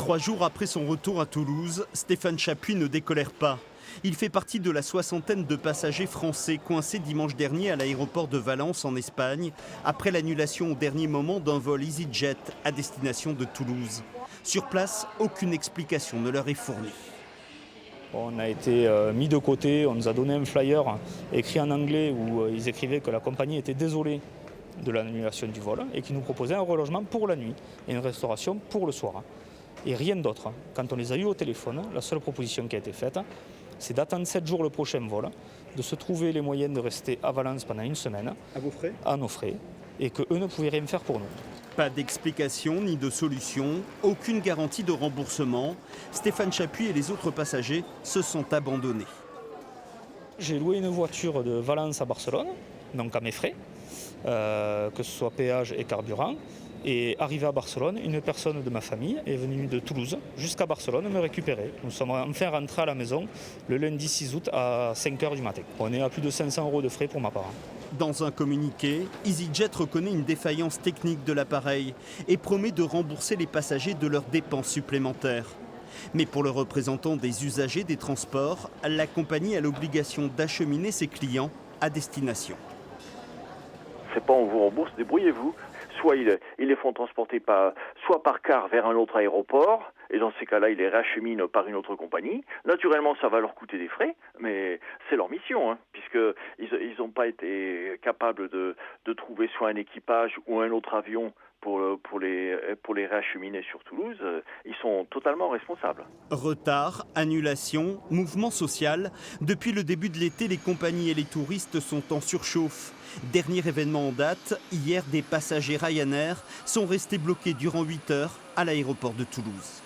3 jours après son retour à Toulouse, Stéphane Chapuis ne décolère pas. Il fait partie de la soixantaine de passagers français coincés dimanche dernier à l'aéroport de Valence en Espagne, après l'annulation au dernier moment d'un vol EasyJet à destination de Toulouse. Sur place, aucune explication ne leur est fournie. On a été mis de côté, on nous a donné un flyer écrit en anglais où ils écrivaient que la compagnie était désolée de l'annulation du vol et qui nous proposait un relogement pour la nuit et une restauration pour le soir. Et rien d'autre. Quand on les a eus au téléphone, la seule proposition qui a été faite, c'est d'attendre 7 jours le prochain vol, de se trouver les moyens de rester à Valence pendant une semaine, À vos frais ? à nos frais, et qu'eux ne pouvaient rien faire pour nous. Pas d'explication ni de solution, aucune garantie de remboursement. Stéphane Chapuis et les autres passagers se sont abandonnés. J'ai loué une voiture de Valence à Barcelone, donc à mes frais, que ce soit péage et carburant. Et arrivé à Barcelone, une personne de ma famille est venue de Toulouse jusqu'à Barcelone me récupérer. Nous sommes enfin rentrés à la maison le lundi 6 août à 5h du matin. On est à plus de 500 € de frais pour ma part. Dans un communiqué, EasyJet reconnaît une défaillance technique de l'appareil et promet de rembourser les passagers de leurs dépenses supplémentaires. Mais pour le représentant des usagers des transports, la compagnie a l'obligation d'acheminer ses clients à destination. C'est pas on vous rembourse, débrouillez-vous. Soit ils les font transporter soit par car vers un autre aéroport, et dans ces cas-là, ils les racheminent par une autre compagnie. Naturellement, ça va leur coûter des frais, mais c'est leur mission, puisqu'ils n'ont pas été capables de trouver soit un équipage ou un autre avion pour les réacheminer sur Toulouse. Ils sont totalement responsables. Retard, annulation, mouvement social. Depuis le début de l'été, les compagnies et les touristes sont en surchauffe. Dernier événement en date, hier, des passagers Ryanair sont restés bloqués durant 8 heures à l'aéroport de Toulouse.